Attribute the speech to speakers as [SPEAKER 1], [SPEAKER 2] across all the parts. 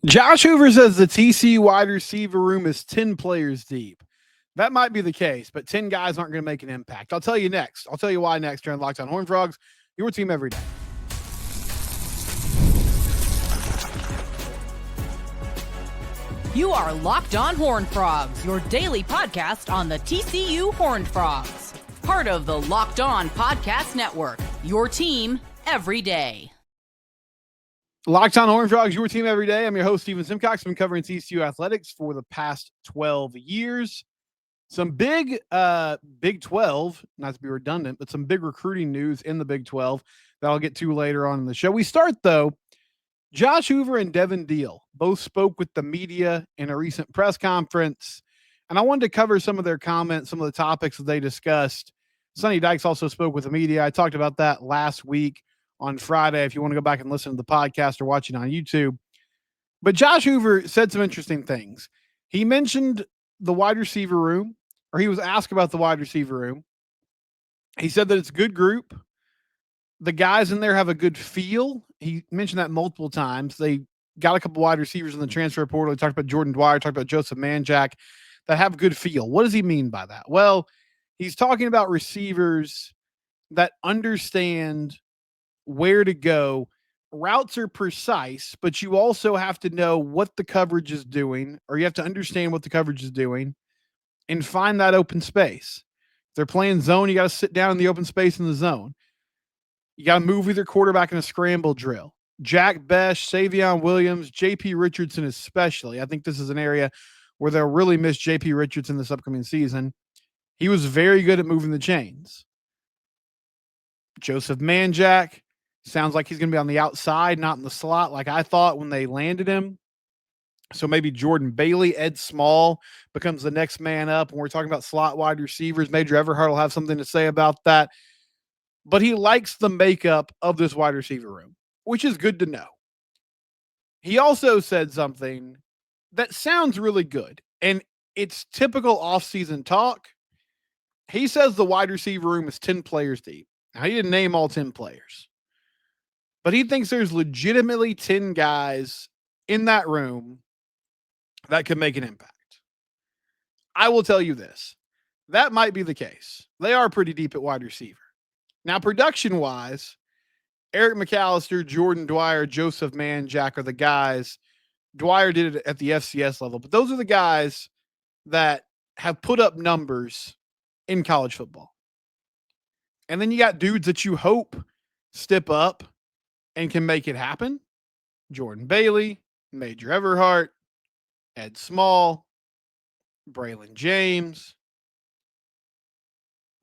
[SPEAKER 1] Josh Hoover says the TCU wide receiver room is 10 players deep. That might be the case, but 10 guys aren't going to make an impact. I'll tell you next. I'll tell you why next during Locked On Horned Frogs, your team every day.
[SPEAKER 2] You are Locked On Horned Frogs, your daily podcast on the TCU Horned Frogs. Part of the Locked On Podcast Network, your team every day.
[SPEAKER 1] Locked On Horned Frogs, your team every day. I'm your host, Steven Simcox. I've been covering TCU athletics for the past 12 years. Some big Big 12, not to be redundant, but some big recruiting news in the Big 12 that I'll get to later on in the show. We start, though, Josh Hoover and Devin Deal both spoke with the media in a recent press conference, and I wanted to cover some of their comments, some of the topics that they discussed. Sonny Dykes also spoke with the media. I talked about that last week on Friday if you want to go back and listen to the podcast or watch it on YouTube. But Josh Hoover said some interesting things. He mentioned the wide receiver room, or he was asked about the wide receiver room. He said that it's a good group. The guys in there have a good feel. He mentioned that multiple times. They got a couple wide receivers in the transfer portal. He talked about Jordan Dwyer, talked about Joseph Manjack that have good feel. What does he mean by that? Well, he's talking about receivers that understand where to go. Routes are precise, but you also have to know what the coverage is doing, or you have to understand what the coverage is doing and find that open space. If they're playing zone, you got to sit down in the open space in the zone. You got to move with your quarterback in a scramble drill. Jack Besh, Savion Williams, JP Richardson especially. I think this is an area where they'll really miss JP Richardson this upcoming season. He was very good at moving the chains. Joseph Manjack sounds like he's going to be on the outside, not in the slot like I thought when they landed him. So maybe Jordan Bailey, Ed Small becomes the next man up. When we're talking about slot wide receivers, Major Everhart will have something to say about that. But he likes the makeup of this wide receiver room, which is good to know. He also said something that sounds really good, and it's typical offseason talk. He says the wide receiver room is 10 players deep. Now, he didn't name all 10 players, but he thinks there's legitimately 10 guys in that room that could make an impact. I will tell you this. That might be the case. They are pretty deep at wide receiver. Now, production-wise, Eric McAllister, Jordan Dwyer, Joseph Manjack are the guys. Dwyer did it at the FCS level, but those are the guys that have put up numbers in college football. And then you got dudes that you hope step up and can make it happen. Jordan Bailey, Major Everhart, Ed Small, Braylon James,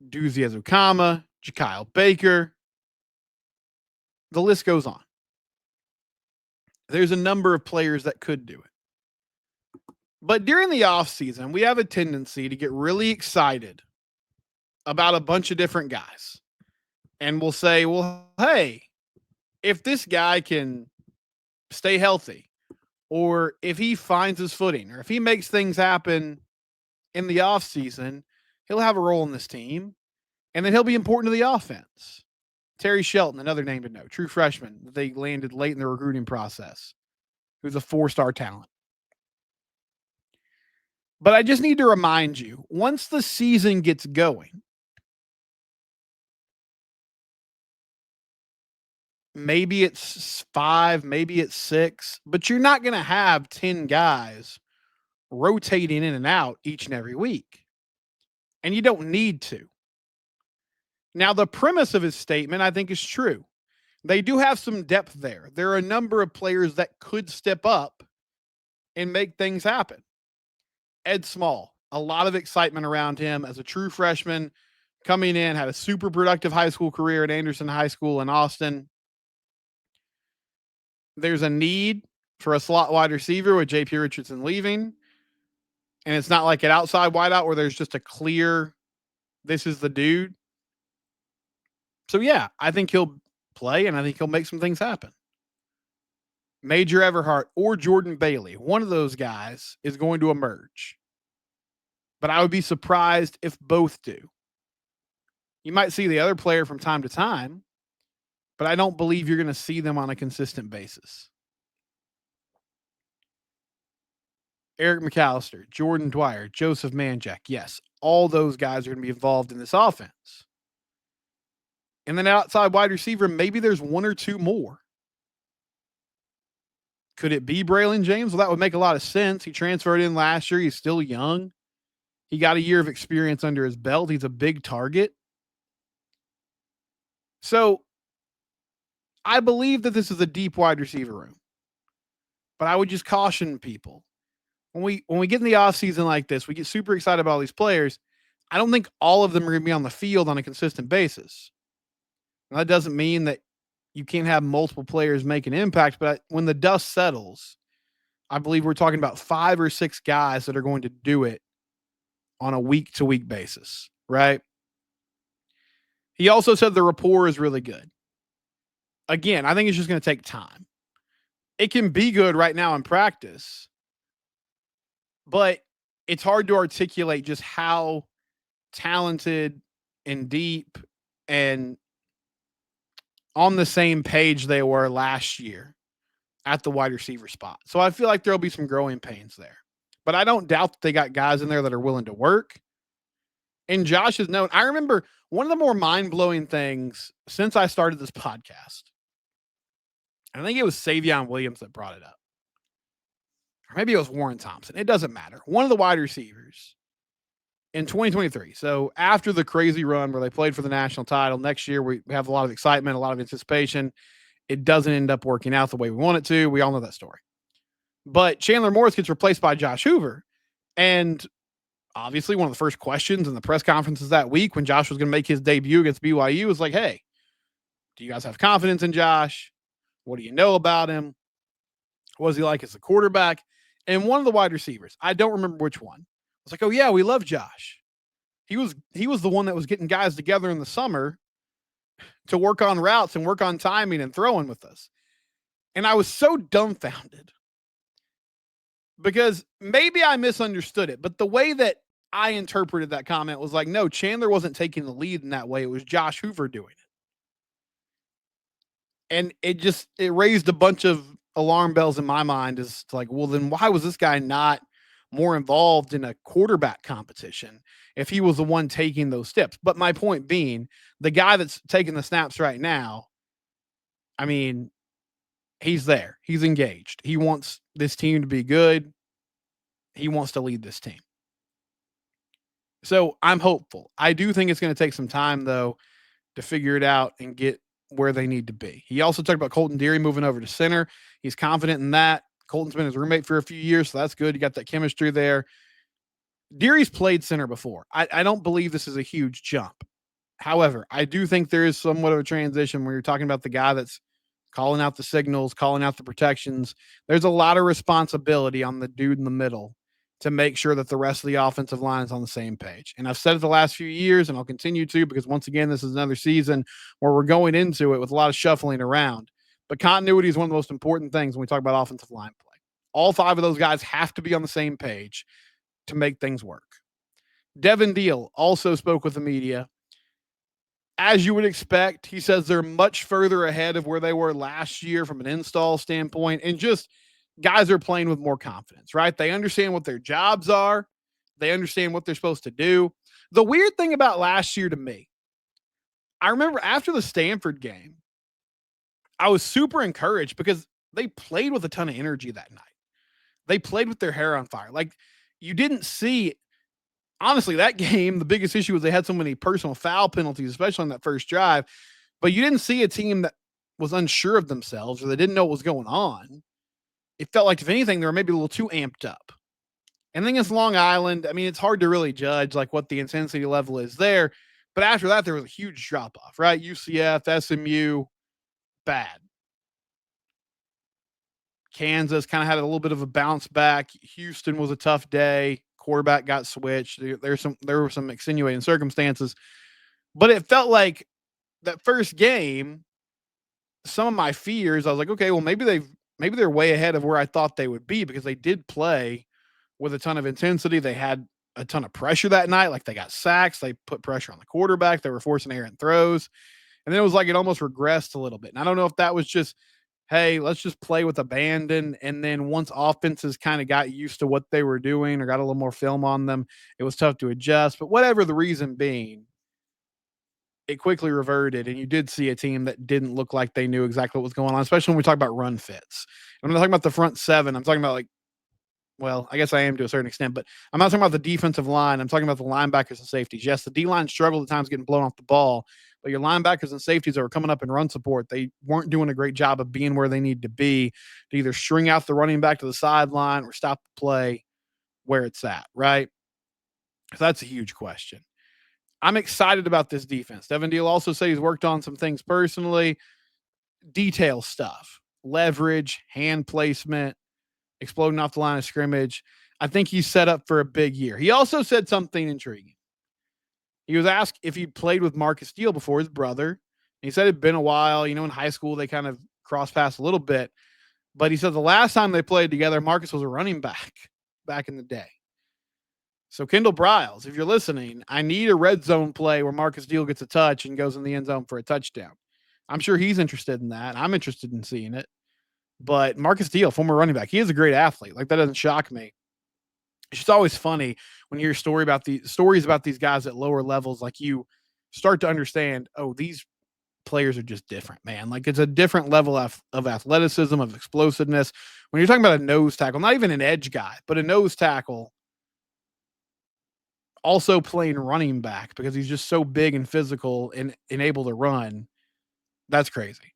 [SPEAKER 1] Duzi Azukama, Jakyle Baker. The list goes on. There's a number of players that could do it. But during the offseason, we have a tendency to get really excited about a bunch of different guys. And we'll say, well, hey, if this guy can stay healthy, or if he finds his footing, or if he makes things happen in the offseason, he'll have a role in this team, and then he'll be important to the offense. Terry Shelton, another name to know, true freshman that they landed late in the recruiting process, who's a 4-star talent. But I just need to remind you, once the season gets going, maybe it's 5, maybe it's 6, but you're not going to have 10 guys rotating in and out each and every week. And you don't need to. Now, the premise of his statement, I think, is true. They do have some depth there. There are a number of players that could step up and make things happen. Ed Small, a lot of excitement around him as a true freshman coming in, had a super productive high school career at Anderson High School in Austin. There's a need for a slot wide receiver with JP Richardson leaving. And it's not like an outside wideout where there's just a clear, this is the dude. So, yeah, I think he'll play, and I think he'll make some things happen. Major Everhart or Jordan Bailey, one of those guys is going to emerge. But I would be surprised if both do. You might see the other player from time to time, but I don't believe you're going to see them on a consistent basis. Eric McAllister, Jordan Dwyer, Joseph Manjack. Yes, all those guys are going to be involved in this offense. And then outside wide receiver, maybe there's one or two more. Could it be Braylon James? Well, that would make a lot of sense. He transferred in last year. He's still young. He got a year of experience under his belt. He's a big target. So I believe that this is a deep wide receiver room. But I would just caution people. When we get in the offseason like this, we get super excited about all these players. I don't think all of them are going to be on the field on a consistent basis. Now, that doesn't mean that you can't have multiple players make an impact, but when the dust settles, I believe we're talking about 5 or 6 guys that are going to do it on a week-to-week basis, right? He also said the rapport is really good. Again, I think it's just going to take time. It can be good right now in practice, but it's hard to articulate just how talented and deep and on the same page they were last year at the wide receiver spot. So I feel like there'll be some growing pains there. But I don't doubt that they got guys in there that are willing to work. And Josh is known. I remember one of the more mind-blowing things since I started this podcast, I think it was Savion Williams that brought it up. Or maybe it was Warren Thompson. It doesn't matter. One of the wide receivers in 2023. So after the crazy run where they played for the national title, next year we have a lot of excitement, a lot of anticipation. It doesn't end up working out the way we want it to. We all know that story. But Chandler Morris gets replaced by Josh Hoover. And obviously one of the first questions in the press conferences that week when Josh was going to make his debut against BYU was like, hey, do you guys have confidence in Josh? What do you know about him? What was he like as a quarterback? And one of the wide receivers, I don't remember which one, was like, oh yeah, we love Josh. He was the one that was getting guys together in the summer to work on routes and work on timing and throwing with us. And I was so dumbfounded because maybe I misunderstood it, but the way that I interpreted that comment was like, no, Chandler wasn't taking the lead in that way. It was Josh Hoover doing it. And it raised a bunch of alarm bells in my mind as like, well, then why was this guy not more involved in a quarterback competition if he was the one taking those steps? But my point being, the guy that's taking the snaps right now, I mean, he's there. He's engaged. He wants this team to be good. He wants to lead this team. So I'm hopeful. I do think it's going to take some time, though, to figure it out and get where they need to be. He also talked about Colton Deary moving over to center. He's confident in that. Colton's been his roommate for a few years, so that's good. You got that chemistry there. Deary's played center before. I don't believe this is a huge jump. However, I do think there is somewhat of a transition where you're talking about the guy that's calling out the signals, calling out the protections. There's a lot of responsibility on the dude in the middle to make sure that the rest of the offensive line is on the same page. And I've said it the last few years, and I'll continue to, because once again, this is another season where we're going into it with a lot of shuffling around. But continuity is one of the most important things when we talk about offensive line play. All 5 of those guys have to be on the same page to make things work. Devin Deal also spoke with the media. As you would expect, he says they're much further ahead of where they were last year from an install standpoint, and just guys are playing with more confidence, right? They understand what their jobs are. They understand what they're supposed to do. The weird thing about last year to me, I remember after the Stanford game, I was super encouraged because they played with a ton of energy that night. They played with their hair on fire. Like, you didn't see, honestly, that game, the biggest issue was they had so many personal foul penalties, especially on that first drive. But you didn't see a team that was unsure of themselves or they didn't know what was going on. It felt like, if anything, they were maybe a little too amped up. And then it's Long Island. I mean, it's hard to really judge like what the intensity level is there. But after that, there was a huge drop off, right? UCF, SMU, bad. Kansas kind of had a little bit of a bounce back. Houston was a tough day. Quarterback got switched. There were some extenuating circumstances, but it felt like that first game, some of my fears, I was like, okay, well, maybe they're way ahead of where I thought they would be, because they did play with a ton of intensity. They had a ton of pressure that night. Like, they got sacks. They put pressure on the quarterback. They were forcing errant throws. And then it was like it almost regressed a little bit. And I don't know if that was just hey, let's just play with abandon. And then once offenses kind of got used to what they were doing or got a little more film on them, it was tough to adjust. But whatever the reason being, it quickly reverted, and you did see a team that didn't look like they knew exactly what was going on, especially when we talk about run fits. When I'm talking about the front seven, I'm talking about like, well, I guess I am to a certain extent, but I'm not talking about the defensive line. I'm talking about the linebackers and safeties. Yes, the D line struggled at times getting blown off the ball, but your linebackers and safeties that were coming up in run support, they weren't doing a great job of being where they need to be to either string out the running back to the sideline or stop the play where it's at, right? So that's a huge question. I'm excited about this defense. Devin Deal also said he's worked on some things personally, detail stuff, leverage, hand placement, exploding off the line of scrimmage. I think he's set up for a big year. He also said something intriguing. He was asked if he played with Marcus Steele before, his brother. He said it'd been a while. You know, in high school, they kind of cross paths a little bit. But he said the last time they played together, Marcus was a running back in the day. So Kendall Briles, if you're listening, I need a red zone play where Marcus Steele gets a touch and goes in the end zone for a touchdown. I'm sure he's interested in that. I'm interested in seeing it. But Marcus Steele, former running back, he is a great athlete. Like, that doesn't shock me. It's just always funny when you hear stories about these guys at lower levels. Like, you start to understand, oh, these players are just different, man. Like, it's a different level of athleticism, of explosiveness. When you're talking about a nose tackle, not even an edge guy, but a nose tackle, also playing running back because he's just so big and physical and able to run. That's crazy.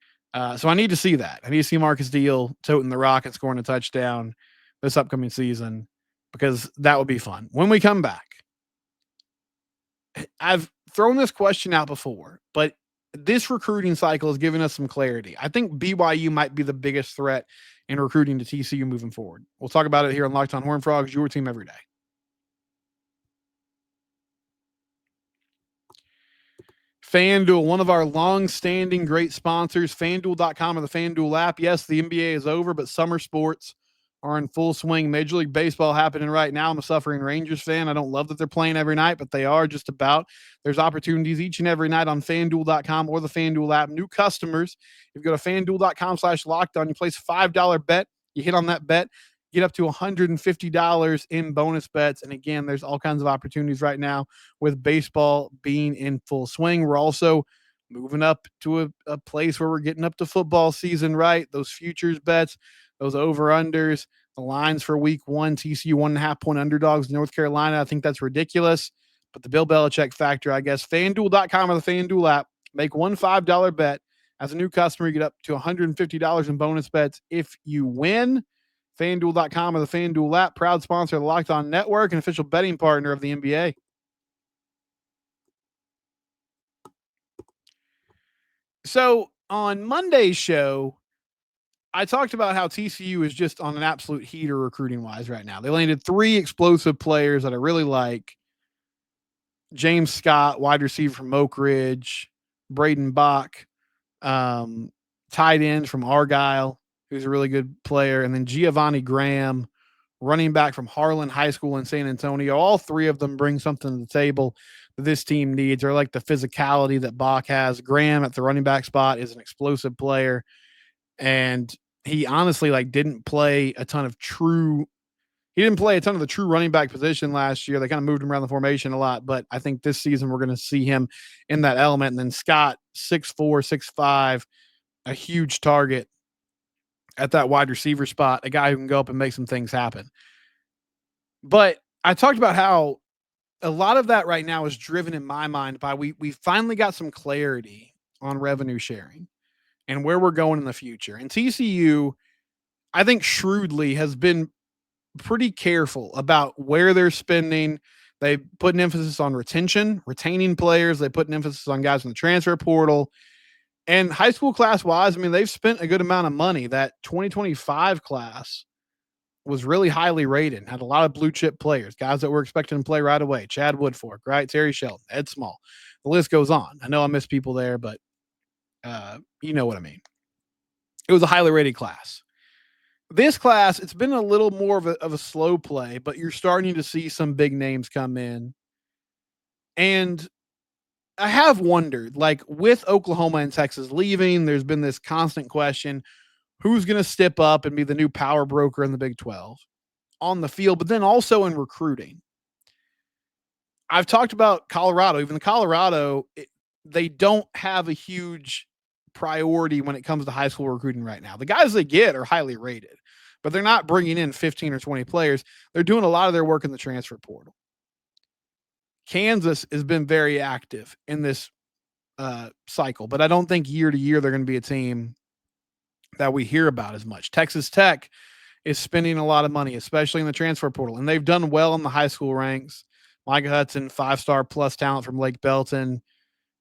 [SPEAKER 1] So I need to see that. I need to see Marcus Steele toting the rock and scoring a touchdown this upcoming season because that would be fun. When we come back, I've thrown this question out before, but this recruiting cycle has given us some clarity. I think BYU might be the biggest threat in recruiting to TCU moving forward. We'll talk about it here on Locked On Horned Frogs, your team every day. FanDuel, one of our long-standing great sponsors, FanDuel.com or the FanDuel app. Yes, the NBA is over, but summer sports are in full swing. Major League Baseball happening right now. I'm a suffering Rangers fan. I don't love that they're playing every night, but they are just about. There's opportunities each and every night on FanDuel.com or the FanDuel app. New customers, if you go to FanDuel.com/lockedon, you place a $5 bet. You hit on that bet, get up to $150 in bonus bets. And again, there's all kinds of opportunities right now with baseball being in full swing. We're also moving up to a place where we're getting up to football season, right? Those futures bets, those over-unders, the lines for week one, TCU 1.5-point underdogs, North Carolina. I think that's ridiculous. But the Bill Belichick factor, I guess, FanDuel.com or the FanDuel app, make one $5 bet. As a new customer, you get up to $150 in bonus bets if you win. FanDuel.com or the FanDuel app, proud sponsor of the Locked On Network and official betting partner of the NBA. So on Monday's show, I talked about how TCU is just on an absolute heater recruiting wise right now. They landed 3 explosive players that I really like. James Scott, wide receiver from Oak Ridge, Braden Bach, tight end from Argyle, who's a really good player, and then Giovanni Graham, running back from Harlan High School in San Antonio. All 3 of them bring something to the table that this team needs, or like the physicality that Bach has. Graham at the running back spot is an explosive player, and he honestly didn't play a ton of the true running back position last year. They kind of moved him around the formation a lot, but I think this season we're going to see him in that element. And then Scott, 6'4", 6'5", a huge target at that wide receiver spot, a guy who can go up and make some things happen. But I talked about how a lot of that right now is driven in my mind by we finally got some clarity on revenue sharing and where we're going in the future. And TCU, I think shrewdly, has been pretty careful about where they're spending. They put an emphasis on retaining players. They put an emphasis on guys in the transfer portal. And high school class wise, I mean, they've spent a good amount of money. That 2025 class was really highly rated, had a lot of blue chip players, guys that were expecting to play right away. Chad Woodfork, right? Terry Shelton, Ed Small. The list goes on. I know I miss people there, but you know what I mean. It was a highly rated class. This class, it's been a little more of a slow play, but you're starting to see some big names come in. And I have wondered, with Oklahoma and Texas leaving, there's been this constant question, who's going to step up and be the new power broker in the Big 12 on the field, but then also in recruiting. I've talked about Colorado. Even the Colorado, they don't have a huge priority when it comes to high school recruiting right now. The guys they get are highly rated, but they're not bringing in 15 or 20 players. They're doing a lot of their work in the transfer portal. Kansas has been very active in this cycle, but I don't think year to year they're going to be a team that we hear about as much. Texas Tech is spending a lot of money, especially in the transfer portal, and they've done well in the high school ranks. Micah Hudson, 5-star plus talent from Lake Belton.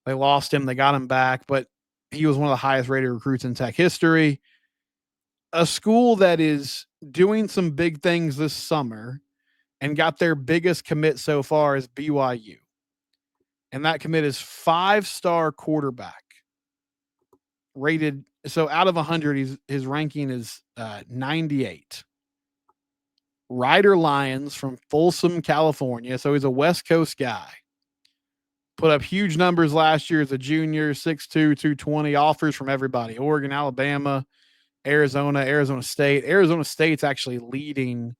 [SPEAKER 1] They lost him. They got him back, but he was one of the highest rated recruits in Tech history. A school that is doing some big things this summer and got their biggest commit so far is BYU. And that commit is 5-star quarterback rated. So out of 100, his ranking is 98. Ryder Lyons from Folsom, California. So he's a West Coast guy. Put up huge numbers last year as a junior, 6'2", 220, offers from everybody. Oregon, Alabama, Arizona State. Arizona State's actually leading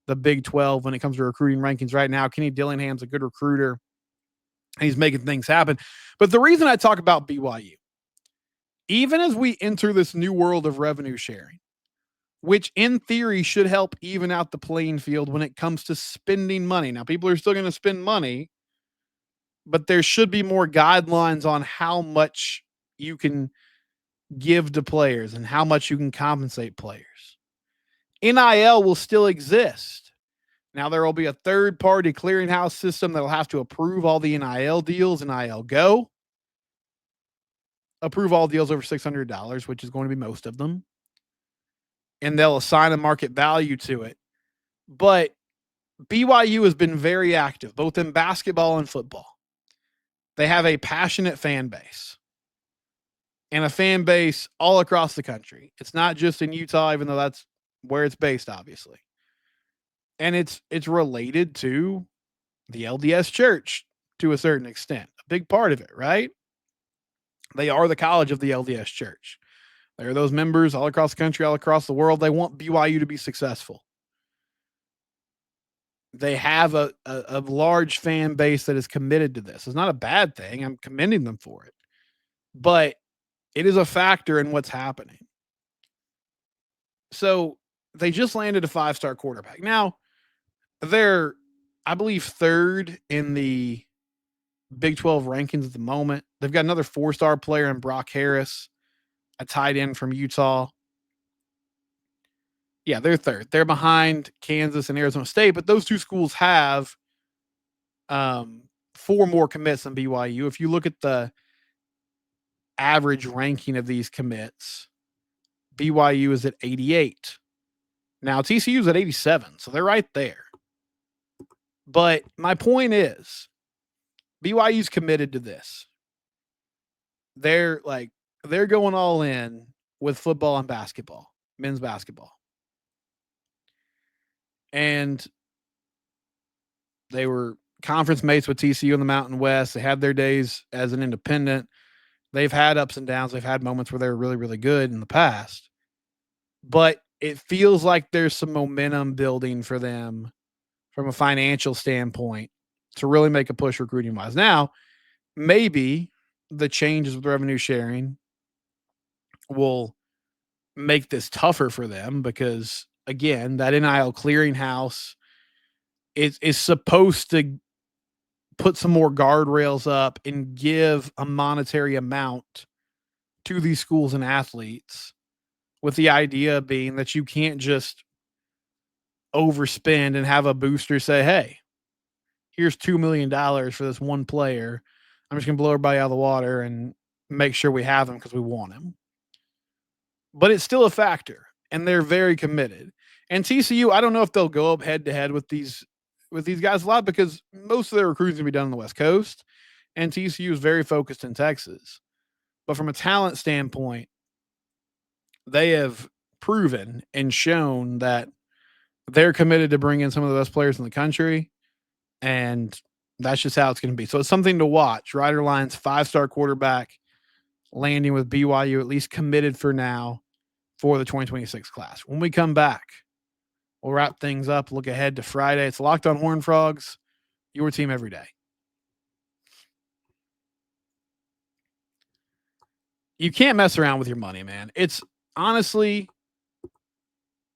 [SPEAKER 1] the Big 12 when it comes to recruiting rankings right now. Kenny Dillingham's a good recruiter. He's making things happen. But the reason I talk about BYU, even as we enter this new world of revenue sharing, which in theory should help even out the playing field when it comes to spending money. Now, people are still going to spend money, but there should be more guidelines on how much you can give to players and how much you can compensate players. NIL will still exist. Now, there will be a third-party clearinghouse system that will have to approve all the NIL deals, NIL Go. Approve all deals over $600, which is going to be most of them. And they'll assign a market value to it. But BYU has been very active, both in basketball and football. They have a passionate fan base. And a fan base all across the country. It's not just in Utah, even though that's where it's based, obviously. And it's related to the LDS Church to a certain extent. A big part of it, right? They are the college of the LDS Church. There are those members all across the country, all across the world. They want BYU to be successful. They have a large fan base that is committed to this. It's not a bad thing. I'm commending them for it. But it is a factor in what's happening. So they just landed a 5-star quarterback. Now, they're, I believe, third in the Big 12 rankings at the moment. They've got another 4-star player in Brock Harris, a tight end from Utah. Yeah, they're third. They're behind Kansas and Arizona State, but those two schools have 4 more commits than BYU. If you look at the average ranking of these commits, BYU is at 88. Now, TCU is at 87, so they're right there. But my point is, BYU's committed to this. They're going all in with football and basketball, men's basketball. And they were conference mates with TCU in the Mountain West. They had their days as an independent. They've had ups and downs. They've had moments where they were really, really good in the past. But it feels like there's some momentum building for them from a financial standpoint to really make a push recruiting-wise. Now, maybe the changes with revenue sharing will make this tougher for them because, again, that NIL clearinghouse is supposed to put some more guardrails up and give a monetary amount to these schools and athletes, with the idea being that you can't just overspend and have a booster say, hey, here's $2 million for this one player. I'm just going to blow everybody out of the water and make sure we have him because we want him. But it's still a factor, and they're very committed. And TCU, I don't know if they'll go up head to head with these guys a lot because most of their recruiting is going to be done on the West Coast, and TCU is very focused in Texas. But from a talent standpoint, they have proven and shown that they're committed to bring in some of the best players in the country, and that's just how it's going to be. So it's something to watch. Ryder Lyons, 5-star quarterback, landing with BYU, at least committed for now. for the 2026 class. When we come back, we'll wrap things up, look ahead to Friday. It's Locked on Horned Frogs, your team every day. You can't mess around with your money, man. It's honestly,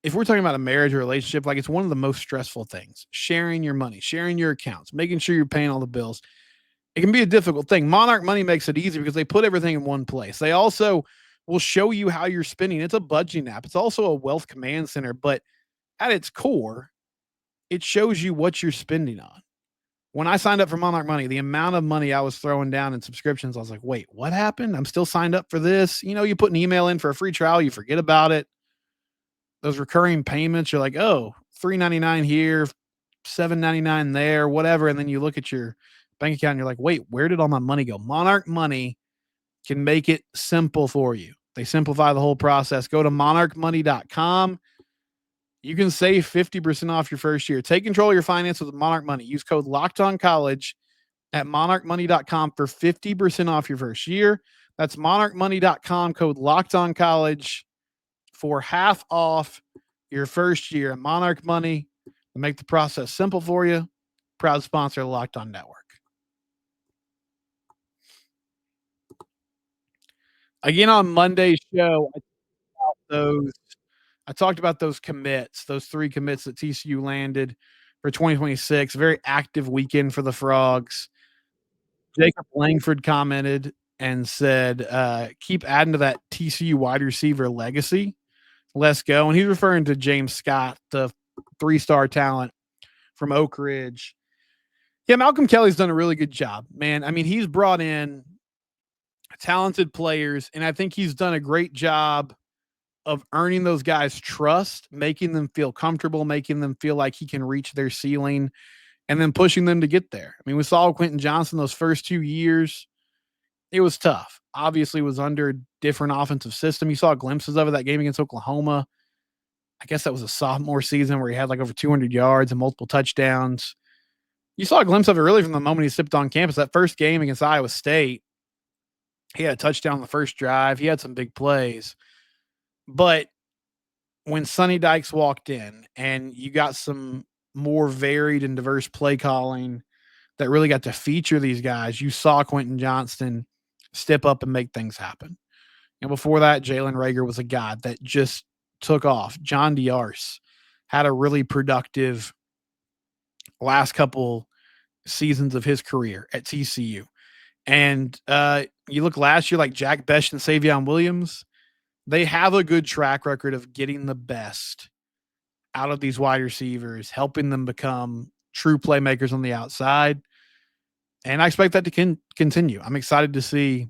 [SPEAKER 1] if we're talking about a marriage or relationship, like it's one of the most stressful things. Sharing your money, sharing your accounts, making sure you're paying all the bills. It can be a difficult thing. Monarch Money makes it easy because they put everything in one place. They also will show you how you're spending. It's a budgeting app. It's also a wealth command center, but at its core, it shows you what you're spending on. When I signed up for Monarch Money, the amount of money I was throwing down in subscriptions, I was like, wait, what happened? I'm still signed up for this. You know, you put an email in for a free trial, you forget about it. Those recurring payments, you're like, oh, $3.99 here, $7.99 there, whatever. And then you look at your bank account and you're like, wait, where did all my money go? Monarch Money can make it simple for you. They simplify the whole process. Go to monarchmoney.com. You can save 50% off your first year. Take control of your finances with Monarch Money. Use code LOCKEDONCollege at monarchmoney.com for 50% off your first year. That's monarchmoney.com, code LOCKEDONCollege for half off your first year. Monarch Money will make the process simple for you. Proud sponsor of the Locked On Network. Again, on Monday's show, I talked about those commits, those 3 commits that TCU landed for 2026. Very active weekend for the Frogs. Jacob Langford commented and said, keep adding to that TCU wide receiver legacy. Let's go. And he's referring to James Scott, the 3-star talent from Oak Ridge. Yeah, Malcolm Kelly's done a really good job, man. I mean, he's brought in talented players, and I think he's done a great job of earning those guys' trust, making them feel comfortable, making them feel like he can reach their ceiling, and then pushing them to get there. I mean, we saw Quentin Johnson those first 2 years. It was tough. Obviously, it was under a different offensive system. You saw glimpses of it that game against Oklahoma. I guess that was a sophomore season where he had like over 200 yards and multiple touchdowns. You saw a glimpse of it really from the moment he stepped on campus. That first game against Iowa State, he had a touchdown on the first drive. He had some big plays. But when Sonny Dykes walked in and you got some more varied and diverse play calling that really got to feature these guys, you saw Quentin Johnston step up and make things happen. And before that, Jalen Reagor was a guy that just took off. John Diarse had a really productive last couple seasons of his career at TCU. And you look last year like Jack Best and Savion Williams, they have a good track record of getting the best out of these wide receivers, helping them become true playmakers on the outside. And I expect that to continue. I'm excited to see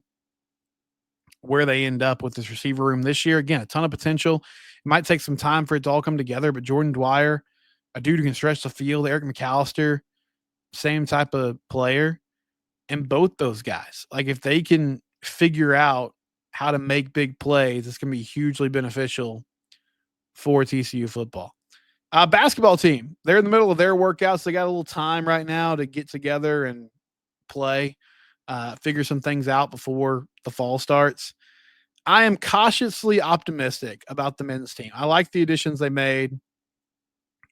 [SPEAKER 1] where they end up with this receiver room this year. Again, a ton of potential. It might take some time for it to all come together, but Jordan Dwyer, a dude who can stretch the field, Eric McAllister, same type of player. And both those guys, like if they can figure out how to make big plays, it's going to be hugely beneficial for TCU football. Basketball team, they're in the middle of their workouts. They got a little time right now to get together and play, figure some things out before the fall starts. I am cautiously optimistic about the men's team. I like the additions they made.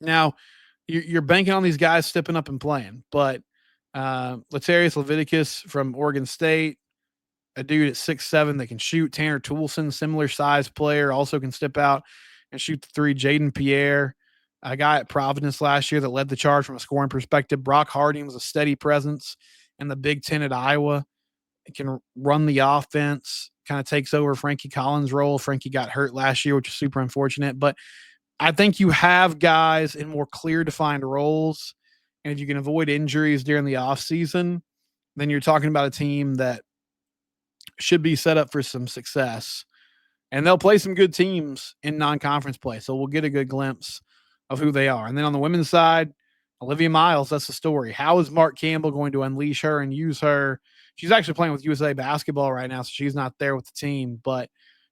[SPEAKER 1] Now, you're banking on these guys stepping up and playing, but Latarius Leviticus from Oregon State, a dude at 6'7" that can shoot. Tanner Toolson, similar size player, also can step out and shoot the 3. Jaden Pierre, a guy at Providence last year that led the charge from a scoring perspective. Brock Harding was a steady presence in the Big Ten at Iowa. It can run the offense, kind of takes over Frankie Collins' role. Frankie got hurt last year, which is super unfortunate. But I think you have guys in more clear defined roles. And if you can avoid injuries during the offseason, then you're talking about a team that should be set up for some success. And they'll play some good teams in non-conference play. So we'll get a good glimpse of who they are. And then on the women's side, Olivia Miles, that's the story. How is Mark Campbell going to unleash her and use her? She's actually playing with USA basketball right now, so she's not there with the team. But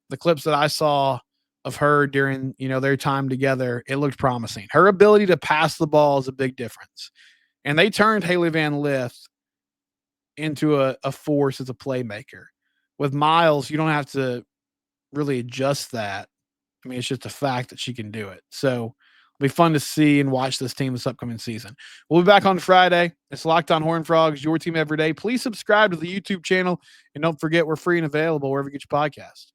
[SPEAKER 1] the clips that I saw of her during, their time together, it looked promising. Her ability to pass the ball is a big difference. And they turned Haley Van Lith into a force as a playmaker. With Miles, you don't have to really adjust that. I I mean, it's just a fact that she can do it. So it'll be fun to see and watch this team this upcoming season. We'll be back on Friday. It's Locked On Horned Frogs, your team every day. Please subscribe to the YouTube channel, and don't forget we're free and available wherever you get your podcast.